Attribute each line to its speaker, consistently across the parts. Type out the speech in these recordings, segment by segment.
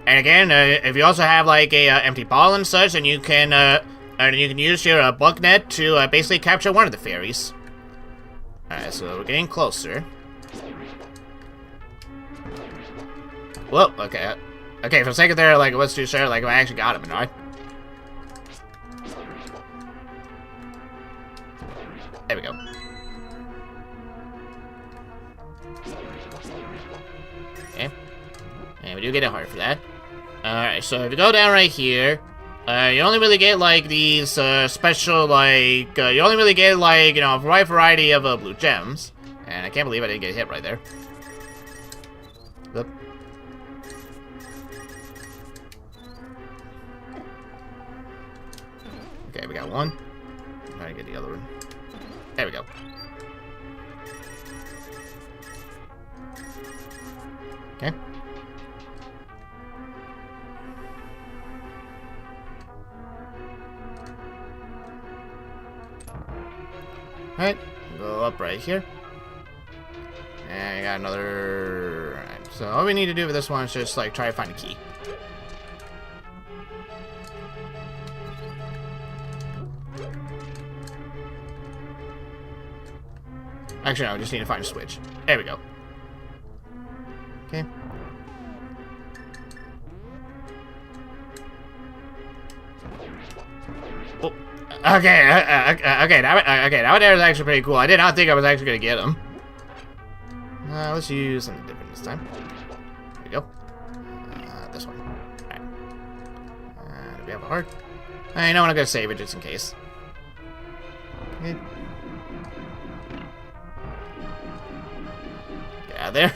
Speaker 1: And again, if you also have like a empty ball and such, then you can use your booknet to basically capture one of the fairies. Alright, so we're getting closer. Whoa, okay. Okay, for a second there, like, I wasn't too sure, like, if I actually got him or not. There we go. Okay. And we do get a heart for that. Alright, so if you go down right here, you only really get, like, these, special, like, you only really get, like, you know, a wide variety of, blue gems. And I can't believe I didn't get hit right there. Oop. Okay, we got one. I'm trying to get the other one. There we go. Okay. Alright, go up right here. And I got another... Alright, so all we need to do with this one is just, like, try to find a key. Actually, no, we just need to find a switch. There we go. Okay. Oh. Okay, that one there is actually pretty cool. I did not think I was actually going to get him. Let's use something different this time. There we go. This one. Alright. Do we have a heart? I know I'm going to save it just in case. Okay. Get out of there.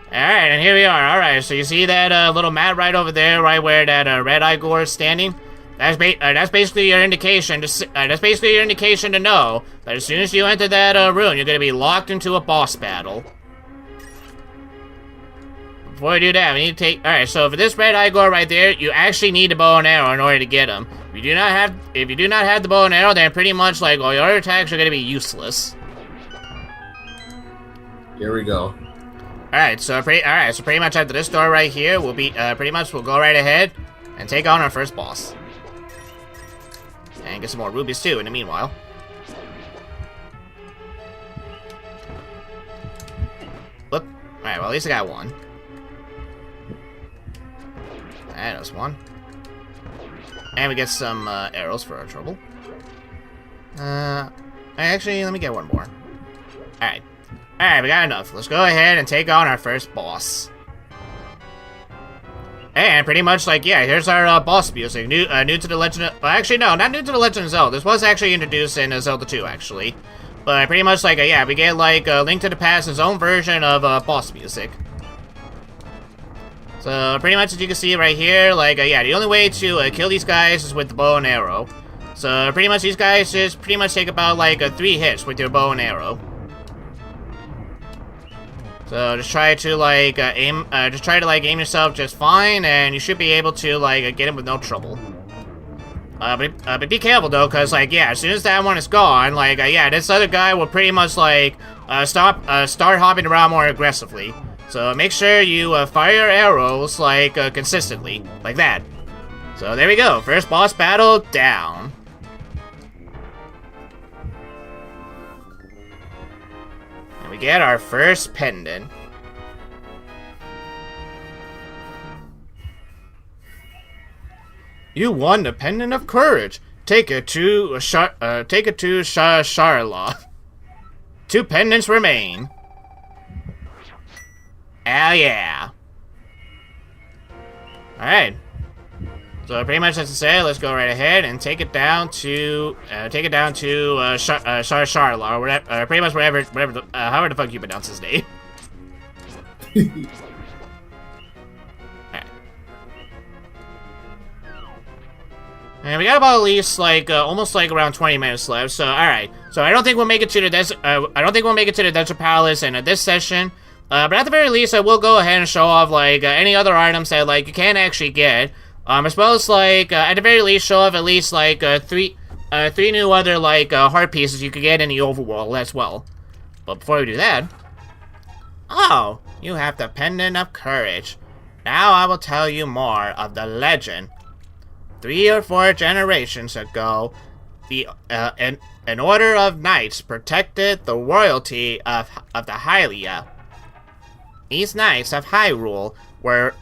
Speaker 1: Alright, and here we are. Alright, so you see that little mat right over there, right where that red Igor is standing? That's basically your indication to know that as soon as you enter that room, you're gonna be locked into a boss battle. Before we do that, we need to take. All right, so for this red Igor right there, you actually need a bow and arrow in order to get him. If you do not have the bow and arrow, then pretty much like all your other attacks are gonna be useless.
Speaker 2: Here we go.
Speaker 1: All right, so pretty much after this door right here, we'll go right ahead and take on our first boss. And get some more rubies, too, in the meanwhile. Whoop. Alright, well, at least I got one. That was one. And we get some arrows for our trouble. Actually, let me get one more. Alright. Alright, we got enough. Let's go ahead and take on our first boss. And pretty much like, yeah, here's our boss music. New to the Legend of... Well, actually, no, not new to the Legend of Zelda. This was actually introduced in Zelda 2, actually. But pretty much like, yeah, we get like Link to the Past's own version of boss music. So pretty much as you can see right here, like, yeah, the only way to kill these guys is with the bow and arrow. So pretty much these guys just pretty much take about like 3 hits with your bow and arrow. So just try to like aim yourself just fine, and you should be able to like get him with no trouble. But be careful though, cause like yeah, as soon as that one is gone, like yeah, this other guy will pretty much like start hopping around more aggressively. So make sure you fire your arrows like consistently, like that. So there we go, first boss battle down. We get our first pendant. You won the Pendant of Courage. Take it to Charlotte. 2 pendants remain. Hell yeah. Alright. So pretty much as I say, let's go right ahead and take it down to Charlotte, or whatever, pretty much whatever, however the fuck you pronounce his name. Alright. And we got about at least like almost like around 20 minutes left. So all right. So I don't think we'll make it to the desert. I don't think we'll make it to the Desert Palace in this session. But at the very least, I will go ahead and show off like any other items that like you can actually get. As well as like at the very least show off at least like three new other like heart pieces you could get in the overworld as well. But before we do that, oh, you have the Pendant of Courage. Now I will tell you more of the legend. 3 or 4 generations ago, an order of knights protected the royalty of the Hylia. These knights of Hyrule were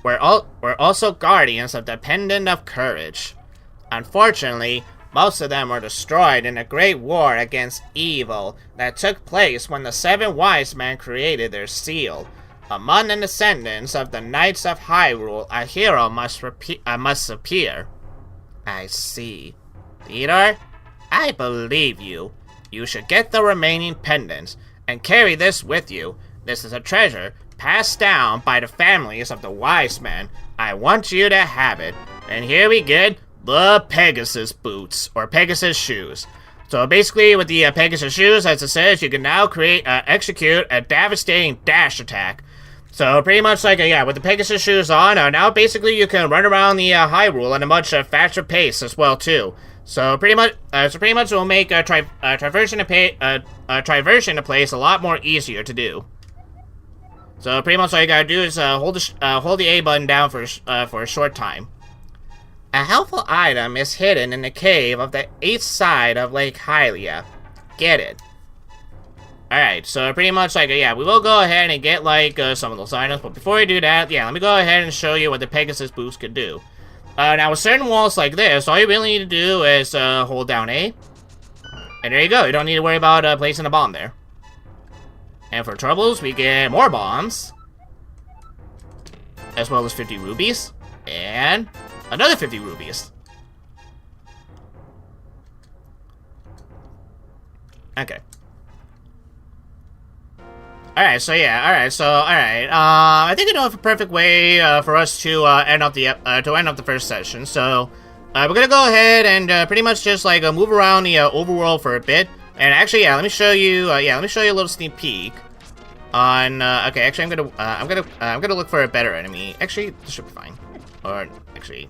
Speaker 1: also guardians of the Pendant of Courage. Unfortunately, most of them were destroyed in a great war against evil that took place when the 7 wise men created their seal. Among the descendants of the Knights of Hyrule, a hero must appear. I see. Leader, I believe you. You should get the remaining pendants and carry this with you. This is a treasure passed down by the families of the wise men. I want you to have it. And here we get the Pegasus boots, or Pegasus shoes. So basically with the Pegasus shoes, as it says, you can now execute a devastating dash attack. So pretty much like, with the Pegasus shoes on, now basically you can run around the Hyrule at a much faster pace as well too. So pretty much it will make traversing the place a lot more easier to do. So pretty much all you gotta do is hold the A button down for a short time. A helpful item is hidden in the cave of the east side of Lake Hylia. Get it. Alright, so pretty much like, we will go ahead and get like some of those items, but before we do that, let me go ahead and show you what the Pegasus boots can do. Now with certain walls like this, all you really need to do is hold down A, and there you go, you don't need to worry about placing a bomb there. And for troubles, we get more bombs, as well as 50 rubies, and another 50 rubies. Okay. I think I know a perfect way for us to end up the first session. So we're gonna go ahead and pretty much just like move around the overworld for a bit. And actually, let me show you. Let me show you a little sneak peek on. Okay, actually, I'm gonna look for a better enemy. Actually, this should be fine. Or actually,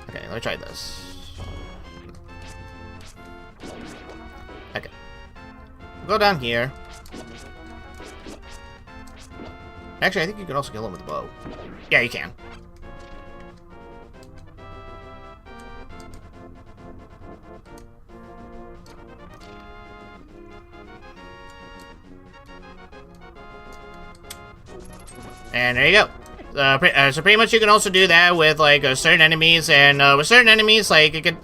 Speaker 1: okay, let me try this. Okay. Go down here. Actually, I think you can also kill him with a bow. Yeah, you can. And there you go. So pretty much you can also do that with like certain enemies, and with certain enemies, like it could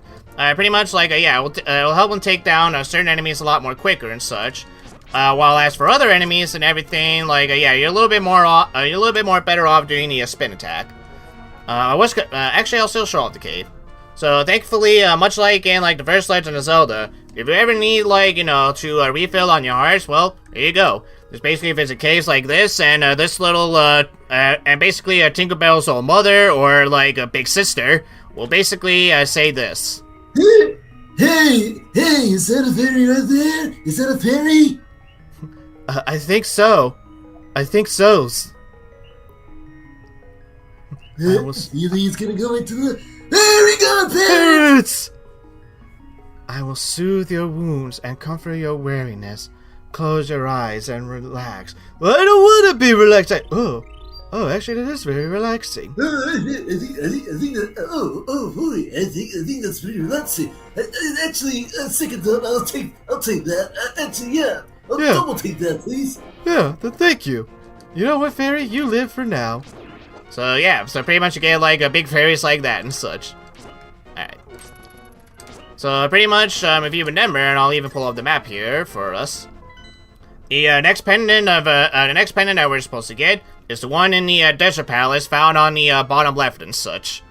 Speaker 1: pretty much like it'll help them take down certain enemies a lot more quicker and such. While as for other enemies and everything, like you're a little bit more better off doing the spin attack. Actually, I'll still show off the cave. So thankfully, much like in like the first Legend of Zelda, if you ever need like to refill on your hearts, well, there you go. There's basically visit caves like this, and this little and basically Tinkerbell's old mother or like a big sister will basically say this.
Speaker 2: Hey, is that a fairy right there? Is that a fairy?
Speaker 1: I think so. I think so.
Speaker 2: You think he's gonna go into the... There we go, parents!
Speaker 1: I will soothe your wounds and comfort your weariness. Close your eyes and relax. Well, I don't want to be relaxed. Oh, actually, that is very relaxing.
Speaker 2: I think that's pretty relaxing. Actually, second thought, I'll take that. I'll double take that, please.
Speaker 1: Yeah, then thank you. You know what, fairy? You live for now. So yeah, so pretty much you get like big fairies like that and such. Alright. So pretty much, if you remember, and I'll even pull up the map here for us. The next pendant that we're supposed to get is the one in the Desert Palace found on the bottom left and such.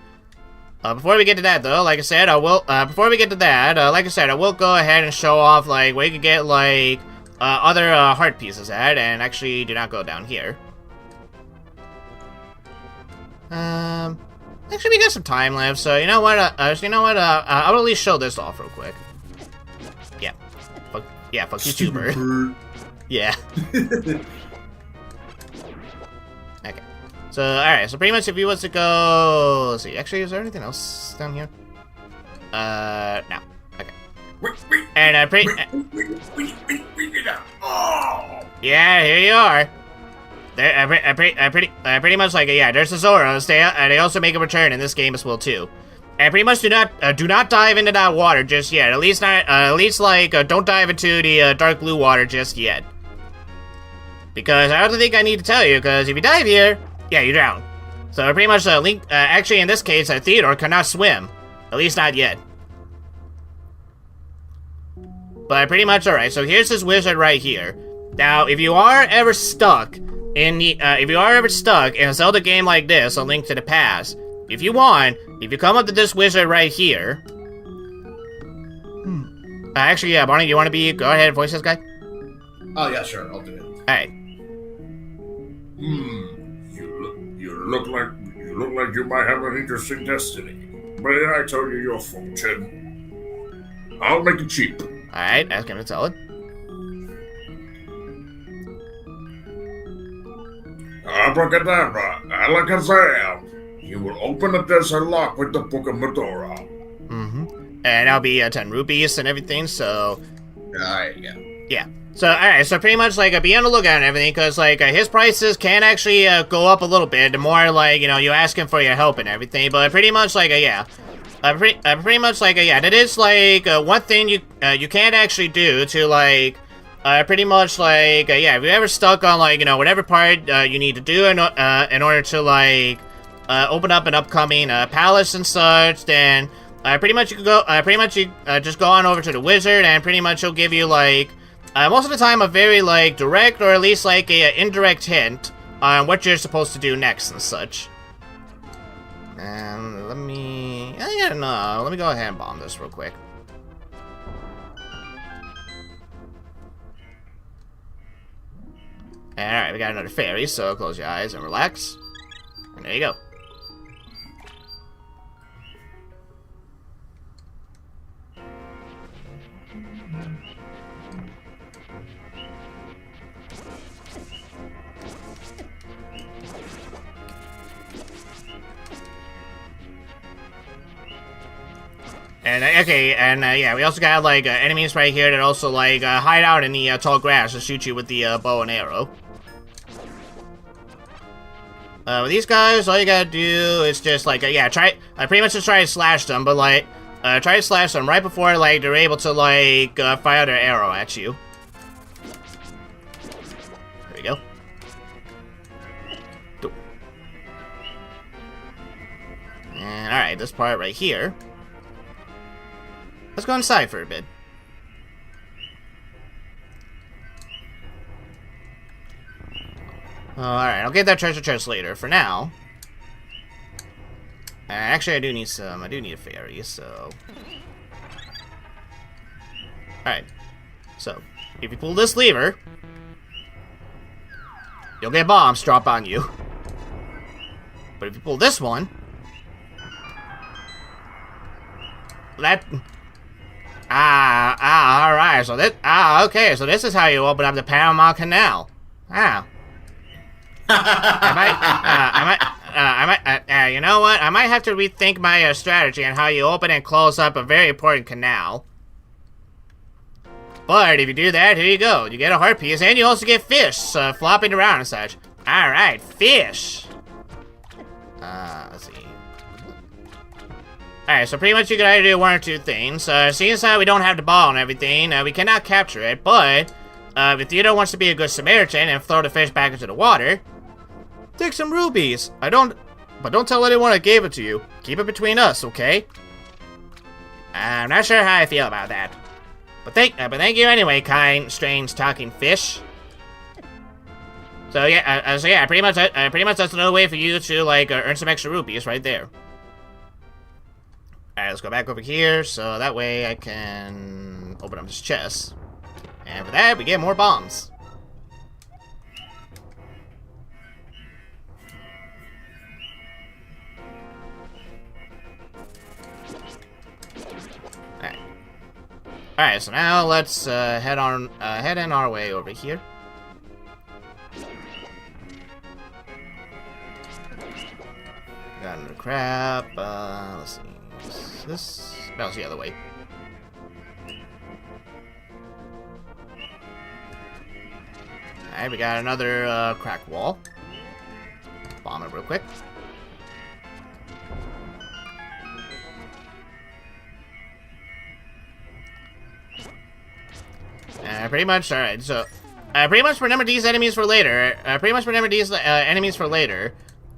Speaker 1: Before we get to that though, like I said, I will go ahead and show off like where you can get like other heart pieces at, and actually do not go down here. Actually we got some time left, so you know what, I'll at least show this off real quick. Yeah, fuck you too, bird. Yeah. Okay. So, alright, so pretty much if you was to go... Let's see, actually, is there anything else down here? No. Okay. And, Yeah, here you are. pretty much like yeah. There's the Zoras. They also make a return in this game as well too. And pretty much do not dive into that water just yet. At least don't dive into the dark blue water just yet. Because I don't think I need to tell you. Because if you dive here, yeah, you drown. So pretty much Link. Actually, in this case, Theodore cannot swim. At least not yet. But pretty much alright. So here's this wizard right here. Now, if you are ever stuck in a Zelda game like this, A Link to the Past, if you come up to this wizard right here. Actually, yeah, Barney, you want to go ahead and voice this guy?
Speaker 2: Oh yeah, sure, I'll do it.
Speaker 1: Alright.
Speaker 2: You look like you might have an interesting destiny. May I tell you your fortune? I'll make it cheap.
Speaker 1: Alright, ask him to tell it.
Speaker 2: Abracadabra, alakazam. You will open the desert lock with the Book of Medora.
Speaker 1: And that'll be 10 rupees and everything, so...
Speaker 2: Yeah.
Speaker 1: Yeah. So, alright, so pretty much, like, be on the lookout and everything, because, like, his prices can actually go up a little bit, the more, like, you know, you ask him for your help and everything, but pretty much, like, yeah. Pretty much, like, yeah, that is, like, one thing you can't actually do to, like... pretty much like, yeah, if you're ever stuck on, like, you know, whatever part you need to do in order to, like, open up an upcoming palace and such, then pretty much you can go, just go on over to the wizard, and pretty much he'll give you, like, most of the time a very, like, direct or at least, like, a indirect hint on what you're supposed to do next and such. And let me go ahead and bomb this real quick. Alright, we got another fairy, so close your eyes and relax. And there you go. And, okay, and, yeah, we also got, like, enemies right here that also, like, hide out in the tall grass to shoot you with the bow and arrow. With these guys, all you gotta do is just, like, yeah, pretty much just try to slash them, but, like, try to slash them right before, like, they're able to, like, fire their arrow at you. There we go. And, alright, this part right here. Let's go inside for a bit. Alright, I'll get that treasure chest later. For now... actually, I do need a fairy, so... Alright. So, if you pull this lever... you'll get bombs drop on you. But if you pull this one... that... alright, so this... okay, so this is how you open up the Panama Canal. You know what? I might have to rethink my strategy on how you open and close up a very important canal. But if you do that, here you go. You get a heart piece, and you also get fish flopping around and such. Alright, fish. Let's see. Alright, so pretty much you can either do one or two things. Seeing as how we don't have the ball and everything, we cannot capture it, but if Theodore wants to be a good Samaritan and throw the fish back into the water, take some rubies. But don't tell anyone I gave it to you. Keep it between us, okay? I'm not sure how I feel about that. But thank you anyway, kind, strange, talking fish. So yeah, pretty much that's another way for you to, like, earn some extra rupees right there. Alright, let's go back over here, so that way I can open up this chest. And for that, we get more bombs. Alright. Alright, so now let's head in our way over here. Got another crap. Let's see. Is this? That was the other way. Alright, we got another crack wall. Bomb it real quick. Pretty much, alright, so... pretty much remember these enemies for later.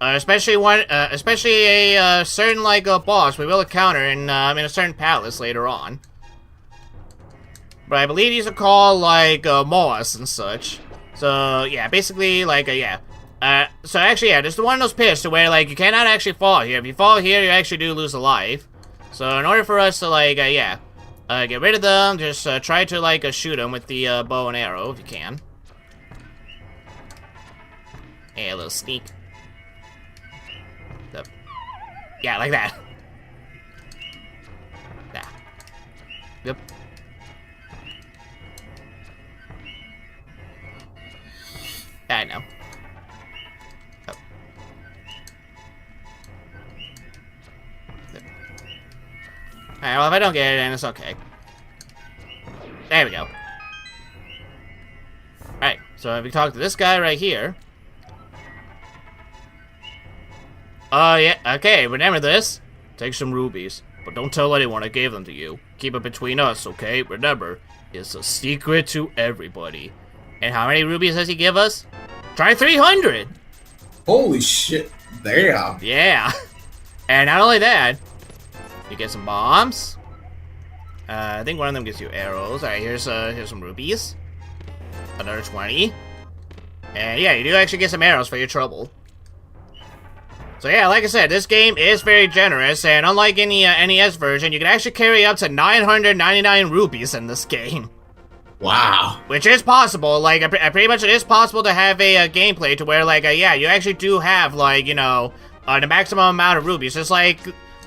Speaker 1: Especially a certain, like, boss we will encounter in a certain palace later on. But I believe these are called, like, Moas and such. So, yeah, basically, like, yeah. So actually, yeah, there's one of those pits to where, like, you cannot actually fall here. If you fall here, you actually do lose a life. So, in order for us to, like, yeah... get rid of them, just try to, like, shoot them with the bow and arrow, if you can. Hey, a little sneak. Yeah, like that. Yeah. Yep. I know. Oh. Alright, well, if I don't get it, then it's okay. There we go. Alright, so if we talk to this guy right here... yeah, okay, remember this? Take some rubies, but don't tell anyone I gave them to you. Keep it between us, okay? Remember, it's a secret to everybody. And how many rubies does he give us? Try 300!
Speaker 3: Holy shit. Damn.
Speaker 1: Yeah. And not only that, you get some bombs. I think one of them gives you arrows. Alright, here's some rubies. Another 20. And yeah, you do actually get some arrows for your trouble. So yeah, like I said, this game is very generous, and unlike any NES version, you can actually carry up to 999 rupees in this game.
Speaker 3: Wow.
Speaker 1: Which is possible. Like, pretty much it is possible to have a gameplay to where, like, yeah, you actually do have, like, you know, the maximum amount of rubies. It's like,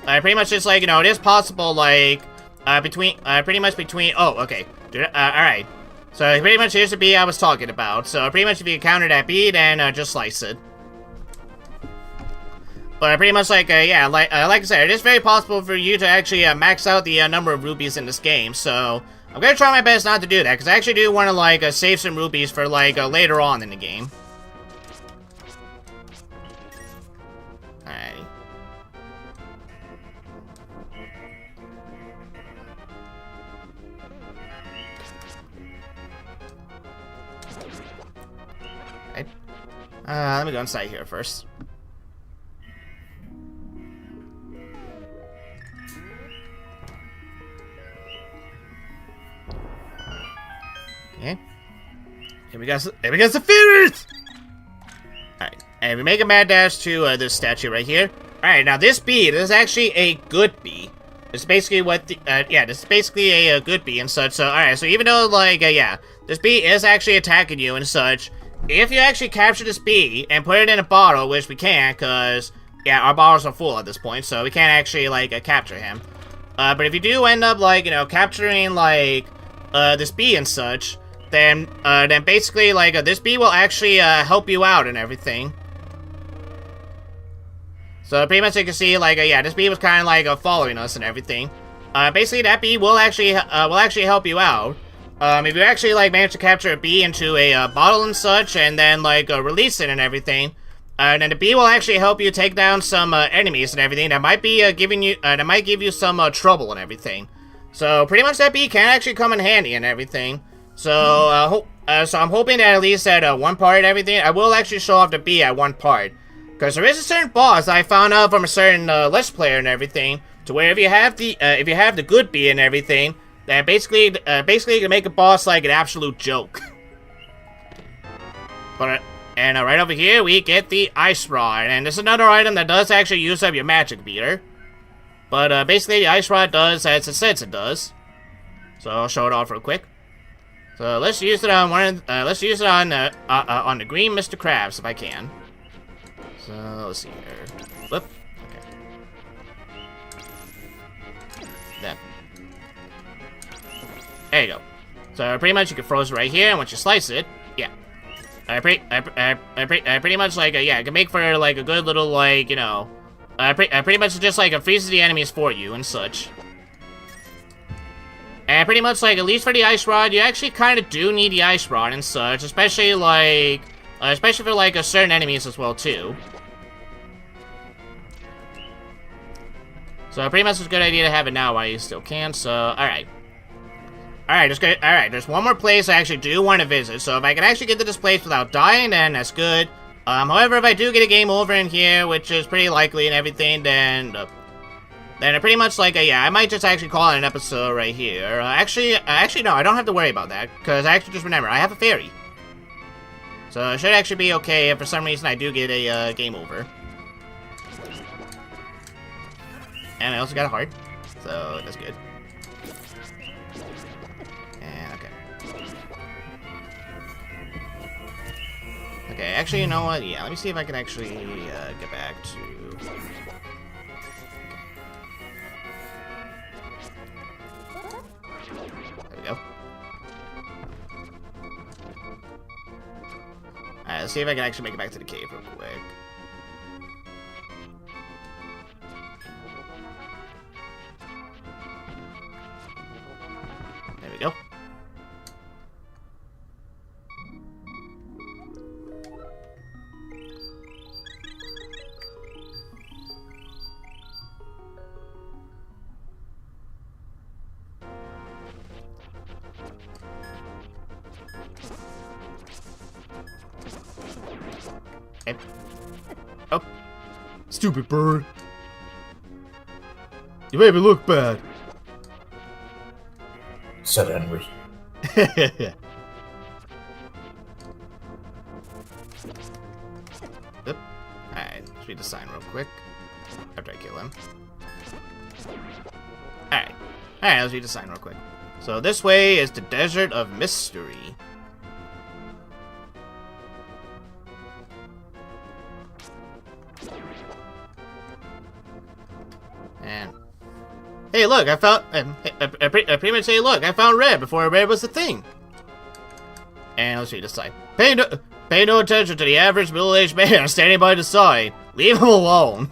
Speaker 1: pretty much it's like, you know, it is possible, like, pretty much between, oh, okay. Alright. So pretty much here's the bee I was talking about. So pretty much if you encounter that bee, then just slice it. But pretty much like, yeah, like I said, it is very possible for you to actually max out the number of rupees in this game, so I'm gonna try my best not to do that, because I actually do want to, like, save some rupees for, like, later on in the game. Alright. Alright. Let me go inside here first. Okay. Here we got some food! Alright, and we make a mad dash to this statue right here. Alright, now this bee, this is actually a good bee. It's basically what the, yeah, this is basically a good bee and such. So, alright, so even though, like, yeah, this bee is actually attacking you and such, if you actually capture this bee and put it in a bottle, which we can't, because, yeah, our bottles are full at this point, so we can't actually, like, capture him. But if you do end up, like, you know, capturing, like, this bee and such, then basically, like, this bee will actually help you out and everything. So pretty much you can see, like, yeah, this bee was kind of like following us and everything. Basically, that bee will actually help you out. If you actually, like, manage to capture a bee into a bottle and such, and then, like, release it and everything, then the bee will actually help you take down some enemies and everything that might be that might give you some trouble and everything. So pretty much that bee can actually come in handy and everything. So so I'm hoping that at least at one part and everything, I will actually show off the bee at one part. Because there is a certain boss I found out from a certain Let's Player and everything, to where if you have the good bee and everything, then basically you can make a boss like an absolute joke. But and right over here we get the ice rod, and this is another item that does actually use up your magic meter. But basically the ice rod does as it says it does. So I'll show it off real quick. So let's use it on on the green Mr. Krabs if I can. So let's see here. Whoop. Okay. There you go. So pretty much you can froze it right here, and once you slice it, yeah. Pretty much like yeah, it can make for like a good little like you know, pretty much just like it freezes the enemies for you and such. And pretty much, like, at least for the ice rod, you actually kind of do need the ice rod and such, especially, like, especially for, like, certain enemies as well, too. So, pretty much it's a good idea to have it now while you still can, so, alright. Alright, there's one more place I actually do want to visit, so if I can actually get to this place without dying, then that's good. However, if I do get a game over in here, which is pretty likely and everything, then I pretty much, like, yeah, I might just actually call it an episode right here. Actually, no, I don't have to worry about that, because I actually just remember, I have a fairy. So it should actually be okay if for some reason I do get a game over. And I also got a heart, so that's good. And, okay. Okay, actually, you know what? Yeah, let me see if I can actually get back to... There we go. Alright, let's see if I can actually make it back to the cave real quick. There we go. Okay. Oh. Stupid bird. You made me look bad.
Speaker 3: Said Henry.
Speaker 1: Yep. Alright, let's read the sign real quick. After I kill him. Alright. Alright, let's read the sign real quick. So this way is the Desert of Mystery. And hey, look, I found. I pretty much say, look, I found red before red was a thing. And let's read the sign. Pay no attention to the average middle-aged man standing by the sign. Leave him alone.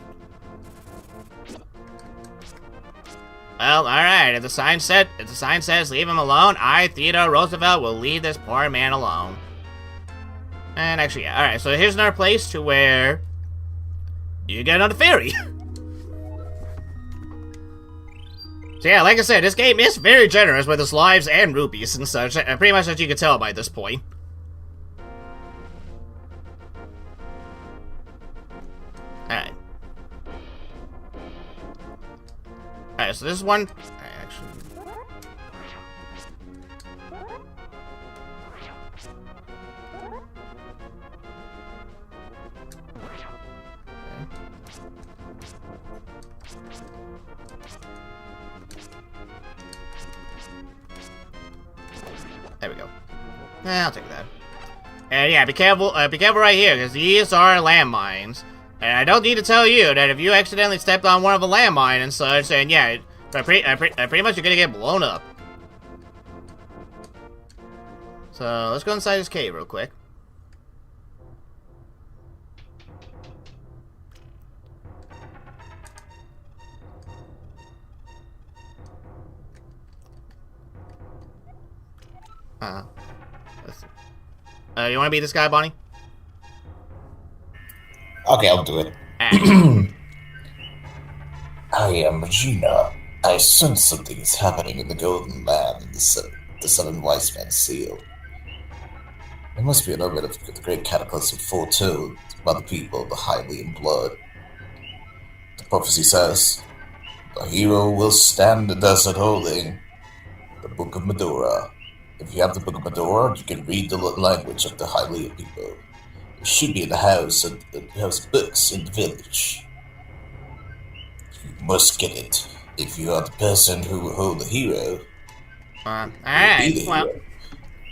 Speaker 1: Well, all right. If the sign says leave him alone, I, Theodore Roosevelt, will leave this poor man alone. And actually, yeah. All right. So here's another place to where you get on the ferry. So yeah, like I said, this game is very generous with its lives and rupees and such, pretty much as you can tell by this point. Alright. Alright, so this is one... actually... There we go. I'll take that. And yeah, be careful right here, because these are landmines. And I don't need to tell you that if you accidentally stepped on one of a landmine and such, then yeah, pretty much you're gonna get blown up. So let's go inside this cave real quick. You want to be this guy, Bonnie?
Speaker 3: Okay, I'll do it. I am Regina. I sense something is happening in the Golden Land, the Seven Wise Men seal. There must be an omen of the great cataclysm foretold by the people of the Hylian blood. The prophecy says, the hero will stand the desert holding the Book of Medora. If you have the Book of Medora, you can read the language of the Hylian people. It should be in the house of books in the village. You must get it. If you are the person who will hold the hero,
Speaker 1: alright, well...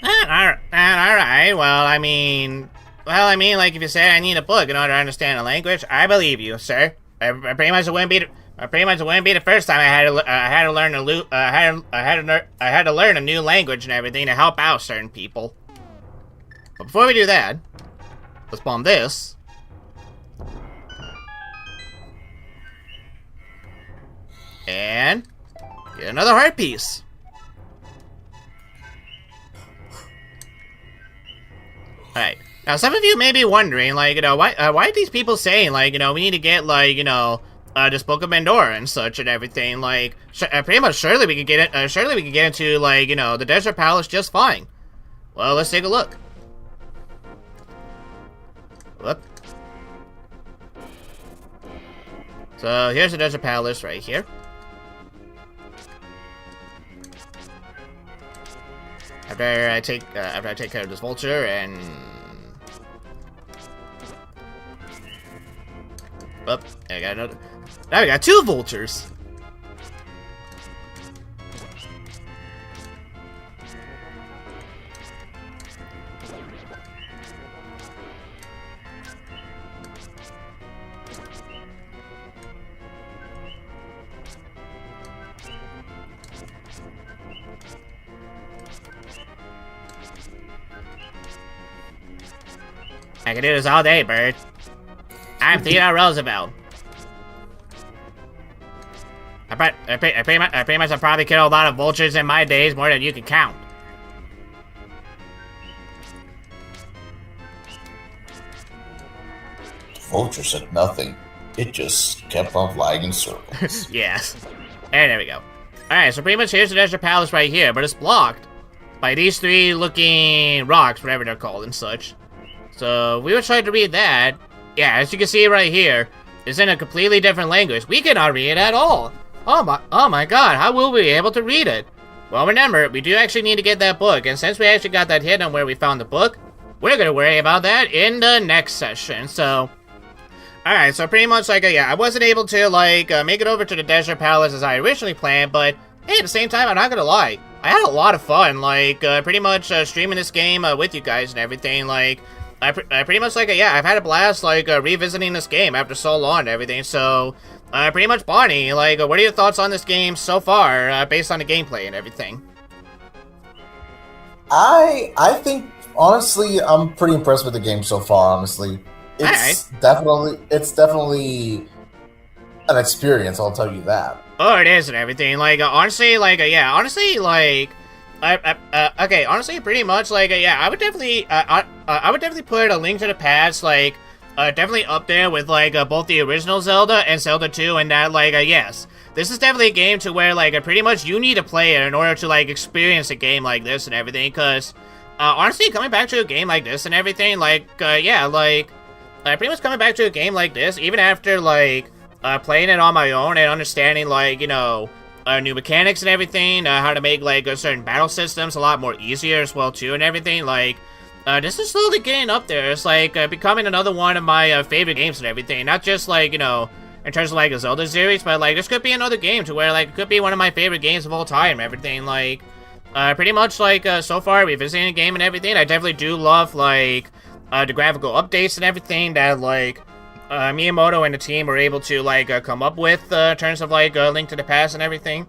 Speaker 1: Alright, well, I mean, like, if you say I need a book in order to understand a language, I believe you, sir. I pretty much wouldn't be the first time I had to learn a new language and everything to help out certain people. But before we do that, let's bomb this. And get another heart piece. Alright. Now, some of you may be wondering, like, why are these people saying, like, we need to get, like, this Book of Pandora and such and everything, like, pretty much surely we can get it, surely we can get into, like, the Desert Palace just fine. Well, let's take a look. Whoop. So, here's the Desert Palace right here. After I take care of this vulture and... Oh, I got another. Now we got 2 vultures. I can do this all day, Bird. I'm Theodore Roosevelt. I pretty much have probably killed a lot of vultures in my days, more than you can count.
Speaker 3: The vulture said nothing. It just kept on flying in circles.
Speaker 1: Yes. And there we go. Alright, so pretty much here's the Desert Palace right here, but it's blocked by these 3 looking rocks, whatever they're called and such. So we were trying to read that. Yeah, as you can see right here, it's in a completely different language. We cannot read it at all. Oh my god, how will we be able to read it? Well, remember, we do actually need to get that book, and since we actually got that hint on where we found the book, we're gonna worry about that in the next session, so... Alright, so pretty much, like, yeah, I wasn't able to, like, make it over to the Desert Palace as I originally planned, but, hey, at the same time, I'm not gonna lie. I had a lot of fun, like, pretty much streaming this game with you guys and everything, like... I pretty much, like, yeah, I've had a blast, like, revisiting this game after so long and everything, so, pretty much, Bonnie, like, what are your thoughts on this game so far, based on the gameplay and everything?
Speaker 3: I think, honestly, I'm pretty impressed with the game so far, honestly. It's definitely an experience, I'll tell you that.
Speaker 1: Oh, it is and everything, like, honestly, like, yeah, honestly, like... okay, honestly, pretty much, like, yeah, I would definitely put A Link to the Past, like, definitely up there with, like, both the original Zelda and Zelda 2, and that, like, yes, this is definitely a game to where, like, pretty much you need to play it in order to, like, experience a game like this and everything, because, honestly, coming back to a game like this and everything, like, yeah, like, pretty much coming back to a game like this, even after, like, playing it on my own and understanding, like, new mechanics and everything, how to make, like, certain battle systems a lot more easier as well, too, and everything, like, this is slowly getting up there. It's, like, becoming another one of my, favorite games and everything, not just, like, in terms of, like, a Zelda series, but, like, this could be another game to where, like, it could be one of my favorite games of all time and everything, like, pretty much, like, so far, revisiting the game and everything, I definitely do love, like, the graphical updates and everything that, like, Miyamoto and the team were able to, like, come up with, in terms of, like, Link to the Past and everything.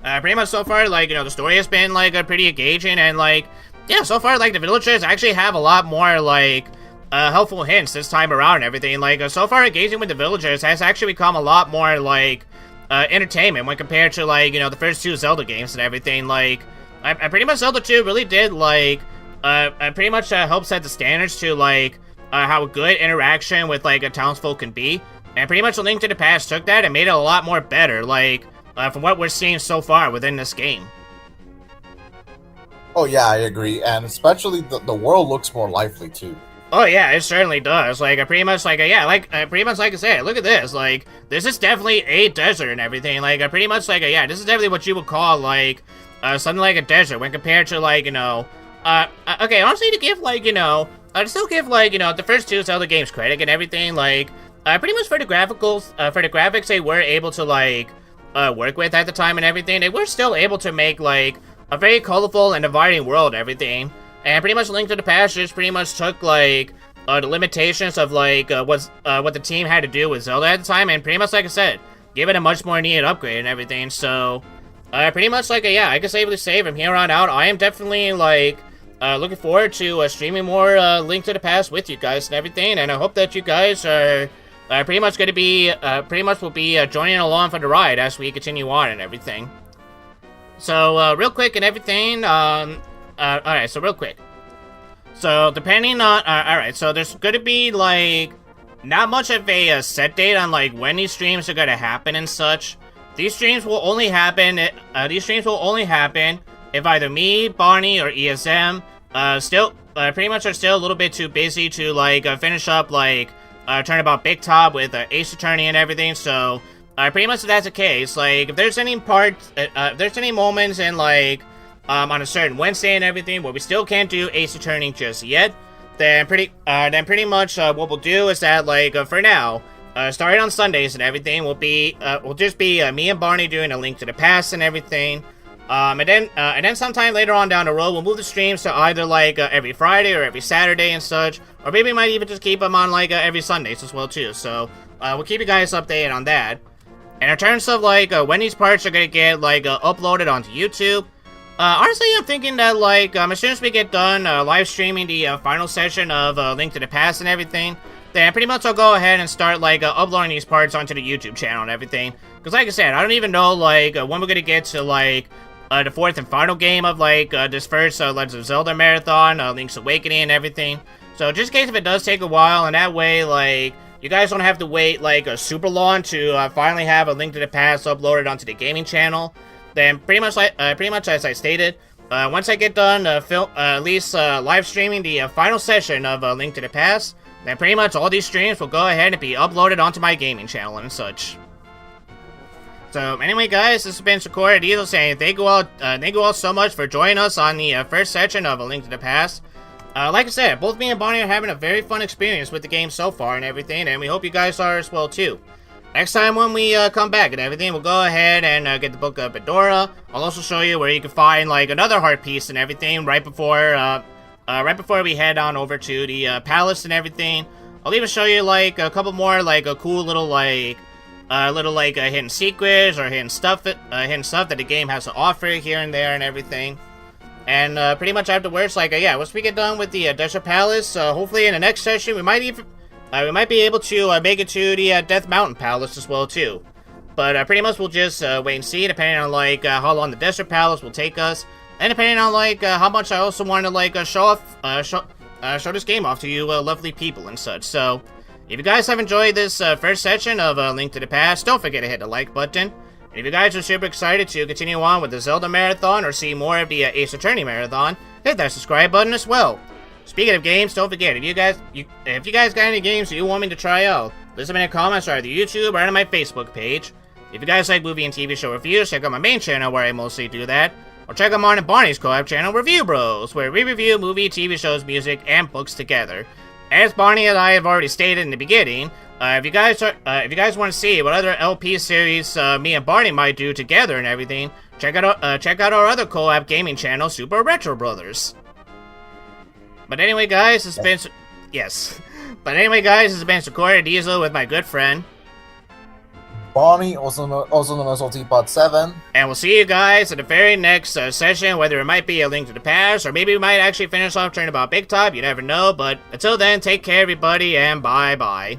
Speaker 1: Pretty much so far, like, the story has been, like, pretty engaging, and, like, yeah, so far, like, the villagers actually have a lot more, like, helpful hints this time around and everything. Like, so far, engaging with the villagers has actually become a lot more, like, entertainment when compared to, like, the first 2 Zelda games and everything. Like, I pretty much Zelda 2 really did, like, pretty much help set the standards to, like, how a good interaction with, like, a townsfolk can be. And pretty much A Link to the Past took that and made it a lot more better, like, from what we're seeing so far within this game.
Speaker 3: Oh yeah, I agree, and especially the world looks more lively, too.
Speaker 1: Oh yeah, it certainly does. Like, pretty much, like, yeah, like, pretty much like I said, look at this, like, this is definitely a desert and everything, like, pretty much, like, yeah, this is definitely what you would call, like, something like a desert when compared to, like, okay, honestly, to give, like, I'd still give, like, the first 2 Zelda games credit and everything, like, pretty much for the graphics they were able to, like, work with at the time and everything, they were still able to make, like, a very colorful and inviting world and everything. And pretty much Link to the Past just pretty much took, like, the limitations of, like, what the team had to do with Zelda at the time, and pretty much, like I said, give it a much more needed upgrade and everything, so, pretty much, like, yeah, I can safely say from here on out, I am definitely, like, looking forward to streaming more Link to the Past with you guys and everything, and I hope that you guys are pretty much going to be, will be joining along for the ride as we continue on and everything. So, real quick and everything, alright, so real quick. So, depending on... alright, so there's gonna be, like... not much of a set date on, like, when these streams are gonna happen and such. These streams will only happen... if either me, Barney, or ESM... pretty much are still a little bit too busy to, like, finish up, like... Turnabout Big Top with Ace Attorney and everything, so... pretty much if that's the case, like, if there's any parts... if there's any moments in, like... on a certain Wednesday and everything where we still can't do Ace Attorney just yet, then pretty much what we'll do is that, like, for now, starting on Sundays and everything, will just be me and Barney doing A Link to the Past and everything. And then sometime later on down the road, we'll move the streams to either, like, every Friday or every Saturday and such, or maybe we might even just keep them on, like, every Sundays as well, too. So, we'll keep you guys updated on that. And in terms of, like, when these parts are gonna get, like, uploaded onto YouTube, honestly, I'm thinking that, like, as soon as we get done live streaming the final session of Link to the Past and everything, then pretty much I'll go ahead and start, like, uploading these parts onto the YouTube channel and everything. Because, like I said, I don't even know, like, when we're gonna get to, like, the fourth and final game of, like, this first Legend of Zelda marathon, Link's Awakening and everything. So, just in case if it does take a while, and that way, like, you guys don't have to wait, like, super long to finally have A Link to the Past uploaded onto the gaming channel. Then pretty much as I stated, once I get done at least live streaming the final session of Link to the Past, then pretty much all these streams will go ahead and be uploaded onto my gaming channel and such. So anyway, guys, this has been Sakura Diesel saying thank you all so much for joining us on the first session of A Link to the Past. Like I said, both me and Bonnie are having a very fun experience with the game so far and everything, and we hope you guys are as well too. Next time when we come back and everything, we'll go ahead and get the book of Bedora. I'll also show you where you can find, like, another heart piece and everything right before we head on over to the palace and everything. I'll even show you, like, a couple more, like, a cool little, like, hidden secrets or hidden stuff that the game has to offer here and there and everything. And pretty much afterwards, like, yeah, once we get done with the Desert Palace, hopefully in the next session we might be able to make it to the Death Mountain Palace as well too. But pretty much we'll just wait and see, depending on, like, how long the Desert Palace will take us, and depending on, like, how much I also want to, like, show this game off to you lovely people and such. So if you guys have enjoyed this first session of Link to the Past, don't forget to hit the like button. And if you guys are super excited to continue on with the Zelda Marathon or see more of the Ace Attorney Marathon, hit that subscribe button as well. Speaking of games, don't forget, if you guys got any games that you want me to try out, list them in the comments or either YouTube or on my Facebook page. If you guys like movie and TV show reviews, check out my main channel where I mostly do that. Or check out mine and Barney's co-op channel, Review Bros, where we review movie, TV shows, music, and books together. As Barney and I have already stated in the beginning, if you guys want to see what other LP series me and Barney might do together and everything, check out our other co-op gaming channel, Super Retro Brothers. But anyway, guys, this has been Sakura Diesel with my good friend
Speaker 3: Bonnie, also known as OTPod7.
Speaker 1: And we'll see you guys at the very next session, whether it might be A Link to the Past, or maybe we might actually finish off Turnabout Big Top, you never know. But until then, take care, everybody, and bye-bye.